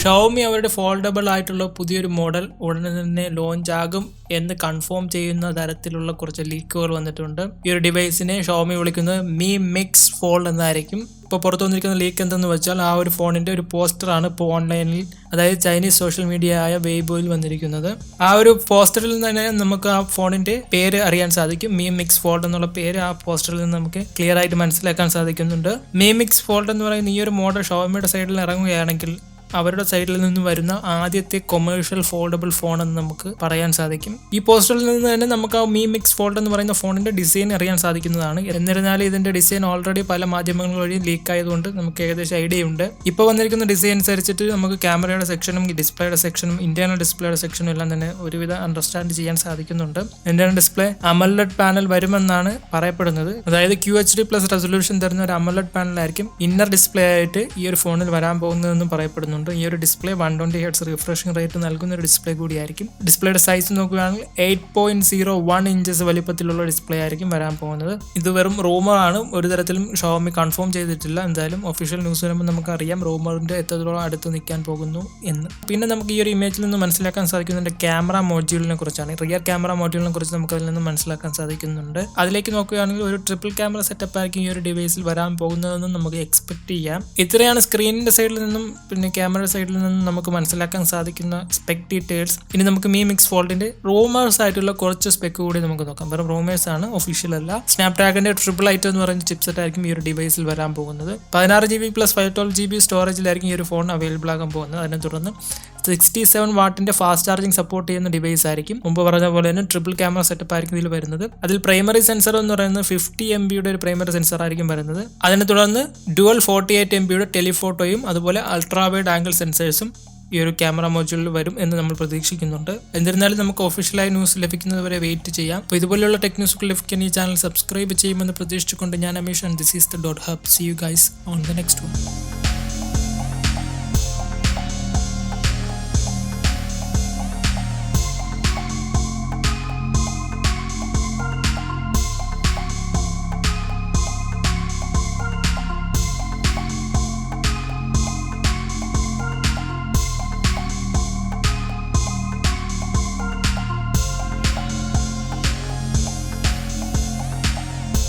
Xiaomi അവരുടെ foldable ആയിട്ടുള്ള പുതിയൊരു മോഡൽ ഉടനെ തന്നെ ലോഞ്ച് ആകും എന്ന് കൺഫേം ചെയ്യുന്ന തരത്തിലുള്ള കുറച്ച് ലീക്കുകൾ വന്നിട്ടുണ്ട്. ഈ ഒരു ഡിവൈസിനെ ഷവോമി വിളിക്കുന്നത് Mi MIX Fold എന്നായിരിക്കും. ഇപ്പോൾ പുറത്തു വന്നിരിക്കുന്ന ലീക്ക് എന്തെന്ന് വെച്ചാൽ ആ ഒരു ഫോണിന്റെ ഒരു പോസ്റ്ററാണ് ഇപ്പോൾ ഓൺലൈനിൽ, അതായത് ചൈനീസ് സോഷ്യൽ മീഡിയ ആയ വെയ്ബോയിൽ വന്നിരിക്കുന്നത്. ആ ഒരു പോസ്റ്ററിൽ നിന്ന് തന്നെ നമുക്ക് ആ ഫോണിന്റെ പേര് അറിയാൻ സാധിക്കും. Mi MIX Fold എന്നുള്ള പേര് ആ പോസ്റ്ററിൽ നിന്ന് നമുക്ക് ക്ലിയർ ആയിട്ട് മനസ്സിലാക്കാൻ സാധിക്കുന്നുണ്ട്. Mi MIX Fold എന്ന് പറയുന്ന ഈ ഒരു മോഡൽ ഷവോമിയുടെ സൈഡിൽ ഇറങ്ങുകയാണെങ്കിൽ അവരുടെ സൈഡിൽ നിന്ന് വരുന്ന ആദ്യത്തെ കൊമേഴ്ഷ്യൽ ഫോൾഡബിൾ ഫോൺ എന്ന് നമുക്ക് പറയാൻ സാധിക്കും. ഈ പോസ്റ്ററിൽ നിന്ന് തന്നെ നമുക്ക് ആ Mi MIX Fold എന്ന് പറയുന്ന ഫോണിന്റെ ഡിസൈൻ അറിയാൻ സാധിക്കുന്നതാണ്. എന്നിരുന്നാലും ഇതിന്റെ ഡിസൈൻ ഓൾറെഡി പല മാധ്യമങ്ങൾ വഴി ലീക്ക് ആയതുകൊണ്ട് നമുക്ക് ഏകദേശം ഐഡിയ ഉണ്ട്. ഇപ്പോൾ വന്നിരിക്കുന്ന ഡിസൈൻ അനുസരിച്ചിട്ട് നമുക്ക് ക്യാമറയുടെ സെക്ഷനും ഡിസ്പ്ലേയുടെ സെക്ഷനും ഇന്റേണൽ ഡിസ്പ്ലേയുടെ സെക്ഷനും എല്ലാം തന്നെ ഒരുവിധം അണ്ടർസ്റ്റാൻഡ് ചെയ്യാൻ സാധിക്കുന്നുണ്ട്. ഇന്റേണൽ ഡിസ്പ്ലേ AMOLED പാനൽ വരുമെന്നാണ് പറയപ്പെടുന്നത്. അതായത് QHD+ റെസൊല്യൂഷൻ തരുന്ന ഒരു AMOLED പാനലായിരിക്കും ഇന്നർ ഡിസ്പ്ലേ ആയിട്ട് ഈ ഒരു ഫോണിൽ വരാൻ പോകുന്നതെന്നും പറയപ്പെടുന്നുണ്ട്. ഈ ഒരു ഡിസ്പ്ലേ 120 Hz റിഫ്രഷിംഗ് റേറ്റ് നൽകുന്ന ഒരു ഡിസ്പ്ലേ കൂടിയായിരിക്കും. ഡിസ്പ്ലേയുടെ സൈസ് നോക്കുകയാണെങ്കിൽ 8.01 ഇഞ്ചസ് വലിപ്പത്തിലുള്ള ഡിസ്പ്ലേ ആയിരിക്കും വരാൻ പോകുന്നത്. ഇത് വെറും റൂമർ ആണ്, ഒരു തരത്തിലും ഷവോമി കൺഫേം ചെയ്തിട്ടില്ല. എന്തായാലും ഒഫീഷ്യൽ ന്യൂസ് വരുമ്പോൾ നമുക്കറിയാം റൂമറിന്റെ എത്രത്തോളം അടുത്ത് നിൽക്കാൻ പോകുന്നു എന്ന്. പിന്നെ നമുക്ക് ഈ ഒരു ഇമേജിൽ നിന്ന് മനസ്സിലാക്കാൻ സാധിക്കുന്നുണ്ട് ക്യാമറ മോഡ്യൂളിനെ കുറിച്ചാണ്. റിയർ ക്യാമറ മോഡ്യൂളിനെ കുറിച്ച് നമുക്ക് അതിൽ നിന്ന് മനസ്സിലാക്കാൻ സാധിക്കുന്നുണ്ട്. അതിലേക്ക് നോക്കുകയാണെങ്കിൽ ഒരു ട്രിപ്പിൾ ക്യാമറ സെറ്റപ്പ് ആയിരിക്കും ഈ ഒരു ഡിവൈസിൽ വരാൻ പോകുന്നതെന്ന് നമുക്ക് എക്സ്പെക്ട് ചെയ്യാം. ഇത്രയാണ് സ്ക്രീനിന്റെ സൈഡിൽ നിന്നും പിന്നെ ക്യാമറ സൈഡിൽ നിന്നും നമുക്ക് മനസ്സിലാക്കാൻ സാധിക്കുന്ന സ്പെക് ഡീറ്റെയിൽസ്. ഇനി നമുക്ക് Mi MIX Foldന്റെ റൂമേഴ്സ് ആയിട്ടുള്ള കുറച്ച് സ്പെക്ക് കൂടി നമുക്ക് നോക്കാം. വെറും റൂമേഴ്സ് ആണ്, ഒഫീഷ്യൽ അല്ല. സ്നാപ്ഡ്രാഗന്റെ 888 എന്ന് പറയുന്ന ചിപ്സെറ്റ് ആയിരിക്കും ഈ ഒരു ഡിവൈസിൽ വരാൻ പോകുന്നത്. 16GB + 512GB സ്റ്റോറേജിലായിരിക്കും ഈ ഒരു ഫോൺ അവൈലബിൾ ആകാൻ പോകുന്നത്. അതിനെ തുടർന്ന് 67 വാട്ടിന്റെ ഫാസ്റ്റ് ചാർജിങ് സപ്പോർട്ട് ചെയ്യുന്ന ഡിവൈസ് ആയിരിക്കും. മുമ്പ് പറഞ്ഞ പോലെ തന്നെ ട്രിപ്പിൾ ക്യാമറ സെറ്റപ്പ് ആയിരിക്കും ഇതിൽ വരുന്നത്. അതിൽ പ്രൈമറി സെൻസർ എന്ന് പറയുന്നത് 50 MB ഒരു പ്രൈമറി സെൻസർ ആയിരിക്കും വരുന്നത്. അതിനെ തുടർന്ന് ഡുവൽ 48 MB ടെലിഫോട്ടോയും അതുപോലെ അൾട്രാ വൈഡ് ആംഗിൾ സെൻസേഴ്സും ഈ ഒരു ക്യാമറ മോഡ്യൂളിൽ വരും എന്ന് നമ്മൾ പ്രതീക്ഷിക്കുന്നുണ്ട്. എന്നിരുന്നാലും നമുക്ക് ഒഫീഷ്യലായി ന്യൂസ് ലഭിക്കുന്നത് വരെ വെയിറ്റ് ചെയ്യാം. അപ്പോൾ ഇതുപോലെയുള്ള ടെക് ന്യൂസുകൾ ലഭിക്കാൻ ഈ ചാനൽ സബ്സ്ക്രൈബ് ചെയ്യുമെന്ന് പ്രതീക്ഷിച്ചുകൊണ്ട് ഞാൻ Ameesh, this is the DotHUB. See you guys on the next one.